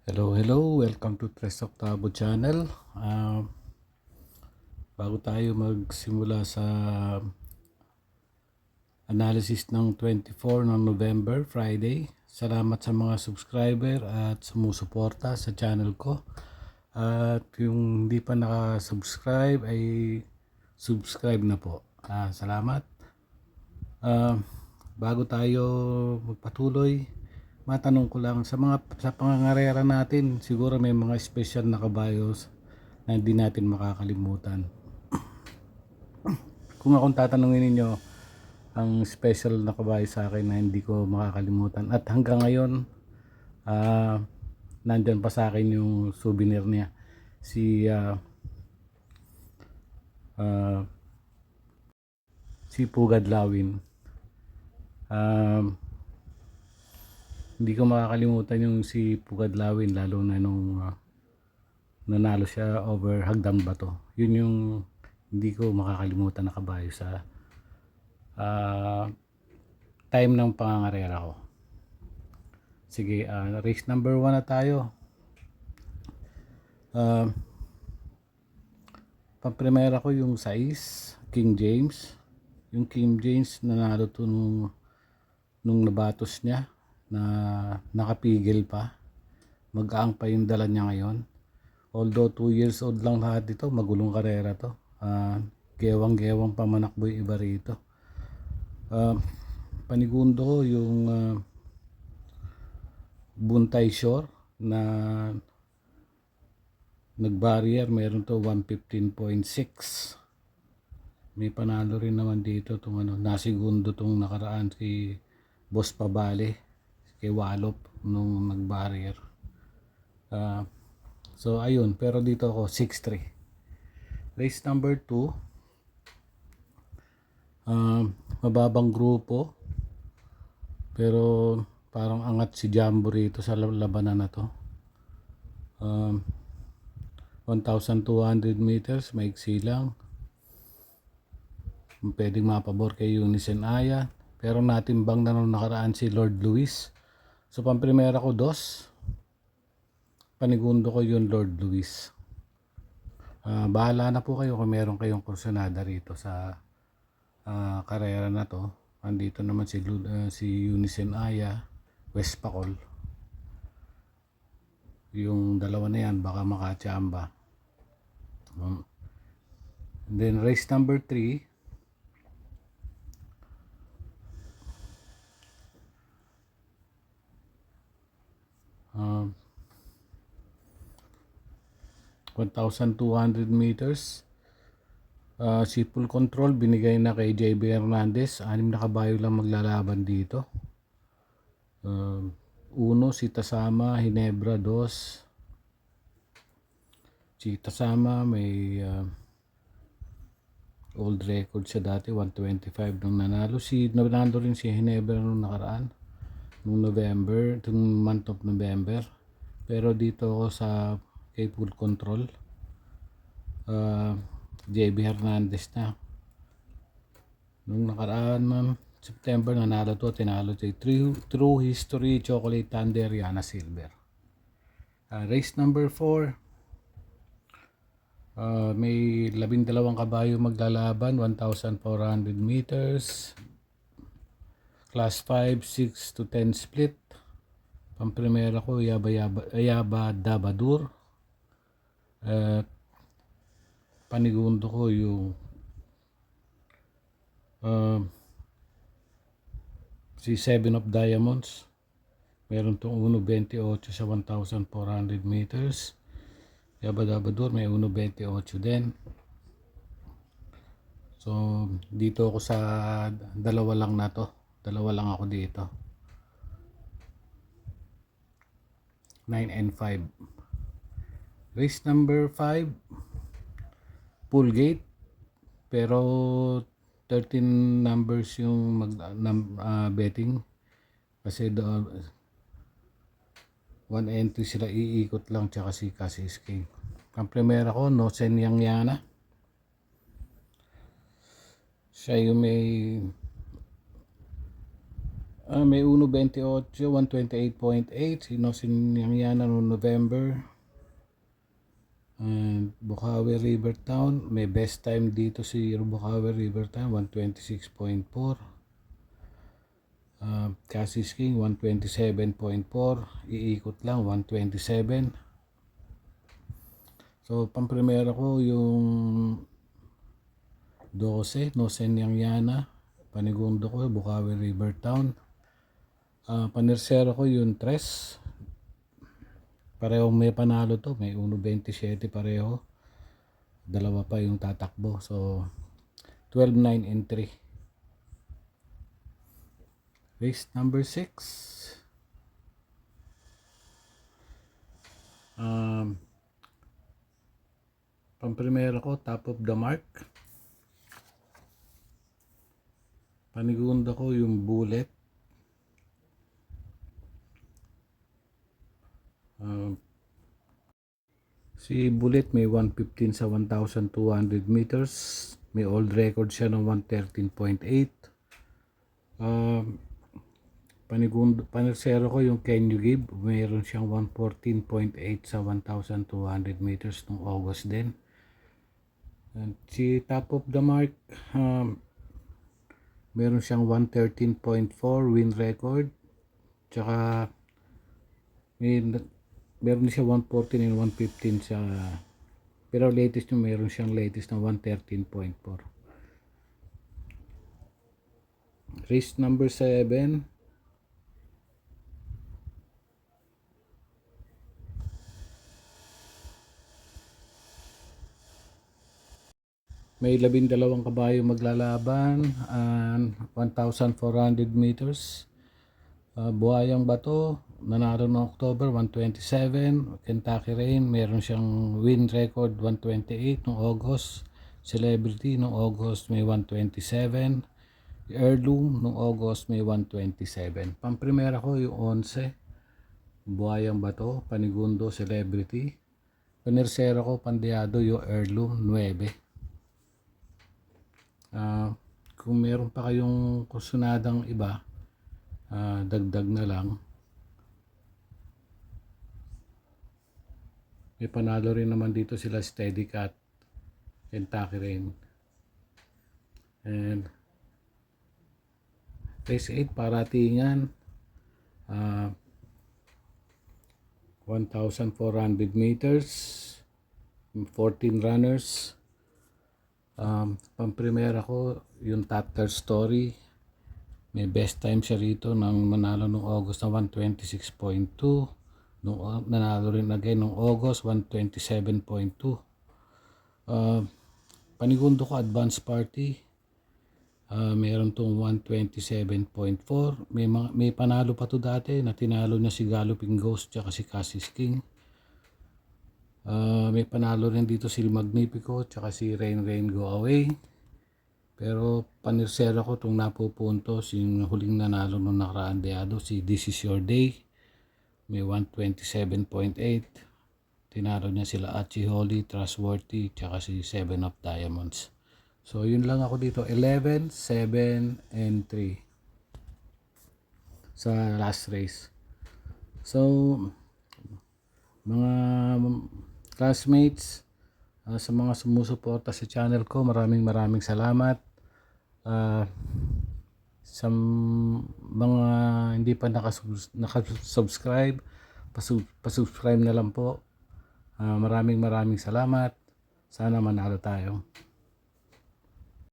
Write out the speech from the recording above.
Hello, welcome to Tres Octavo channel. Bago tayo magsimula sa analysis ng 24 ng November, Friday, salamat sa mga subscriber at sumusuporta sa channel ko. At yung hindi pa naka-subscribe ay subscribe na po. Salamat. Bago tayo magpatuloy, matanong ko lang sa pangangarera natin, siguro may mga special na kabayos na hindi natin makakalimutan. Kung akong tatanungin ninyo, ang special na kabayo sa akin na hindi ko makakalimutan at hanggang ngayon nandyan pa sa akin yung souvenir niya, si Pugad Lawin. Hindi ko makakalimutan yung si Pugad Lawin, lalo na nung nanalo siya over Hagdan Bato. Yun yung hindi ko makakalimutan na kabayo sa time ng pangangarera ko. Sige, race number 1 na tayo. Pamprimera ko yung 6, King James. Yung King James nanalo to nung nabatos niya na nakapigil pa. Mag-aang pa yung dala niya ngayon. Although 2 years old lang lahat dito, magulong karera to. Gewang-gewang pa manakbo yung iba rito. Panigundo ko yung Buntay Shore na nag-barrier, meron to 115.6. May panalo rin naman dito itong nasigundo tong nakaraan si Boss Pabale kay Walop nung nag-barrier. So ayun, pero dito ako 6-3. Race number 2, mababang grupo pero parang angat si Jumbo rito sa labanan na to. 1,200 meters, maiksi lang. Pwedeng mapabor kay Unison Aya, pero natimbang na nung nakaraan si Lord Luis. So pamprimera ko 2, panigundo ko yung Lord Luis. Bahala na po kayo kung meron kayong kursunada rito sa karera na to. Andito naman si Unison Aya, West Pacol. Yung dalawa na yan baka makachamba. And then race number 3, uh, 1,200 meters. Si Full Control binigay na kay JB Hernandez. 6 na kabayo lang maglalaban dito. 1 si Tasama, Hinebra 2. Si Tasama may old record siya dati, 125 nung nanalo. Nanalo rin si Hinebra nung nakaraan, nung November, itong month of November. Pero dito ako sa kay Full Control, JB Hernandez na. Nung nakaraan September nanalo to, tinalo to True History Chocolate Thunder Yana Silver. Race number 4, may 12 kabayo maglalaban, 1,400 meters, class 5, 6 to 10 split. Pamprimera ko Ayaba Dabadur. Panigundo ko yung si 7 of Diamonds. Meron tong 1.28 sa 1,400 meters. Ayaba Dabadur may 1.28 din. So dito ako sa dalawa lang na to. Dalawa lang ako dito. 9 and 5. Race number 5, full gate, pero 13 numbers yung betting kasi doon 1 entry sila, iikot lang, tsaka si Cassis King. Ang primera ko Nosen Yang Yana, siya yung may May 1.28, 128.8 si Nosen Yangyana noong November. And Bukawi River Town, may best time dito si Bukawi River Town, 126.4. Cassis King, 127.4. Iikot lang, 127. So, pamprimera ko yung 12, Nosen Yangyana. Panigundo ko, Bukawi River Town. Panersero ko yung 3. Parehong may panalo to, may 1.27 pareho. Dalawa pa yung tatakbo. So, 12, 9, and 3. Race number 6. Pamprimera ko, top of the mark. Panigunda ko yung bullet. Si Bullet may 115 sa 1,200 meters. May old record siya ng 113.8. Panersero ko yung Can You Give. Mayroon siyang 114.8 sa 1,200 meters noong August din. And si Top of the Mark, meron siyang 113.4 win record. Tsaka meron siya 114 and 115 sa, pero latest yung meron siyang latest na 113.4. Race number 7. May 12 kabayo maglalaban and 1,400 meters. Buhayang Bato, nanalo noong October, 127. Kentucky Rain, meron siyang win record 128 noong August. Celebrity noong August may 127. Heirloom noong August may 127. Pamprimera ko yung 11. Buhayang Bato, Panigundo, Celebrity. Panersero ko, Pandeado, yung Heirloom, 9. Kung meron pa kayong kusunadang iba, dagdag na lang. May panalo rin naman dito sila Steady Cat, Kentucky Rain. And race 8, paratingan, 1,400 meters, 14 runners. Pamprimera ko yung Top Car Story. May best time siya rito nang manalo noong August na 126.2. Nung nanalo rin again noong August 127.2. Panigundo ko Advance Party. Meron tong 127.4. May panalo pa to dati na tinalo niya si Galloping Ghost tsaka si Cassis King. May panalo rin dito si Magnifico tsaka si Rain Rain Go Away. Pero panirsera ko itong napupuntos yung huling nanalo nung nakaraan deado, si This Is Your Day. May 127.8. Tinalo niya sila Achi Holly, Trustworthy, tsaka si 7 of Diamonds. So yun lang ako dito, 11, 7, and 3 sa last race. So mga classmates, sa mga sumusuporta sa channel ko, maraming salamat. Sa mga hindi pa nakasubscribe, pasubscribe na lang po. Maraming salamat. Sana manalo tayo.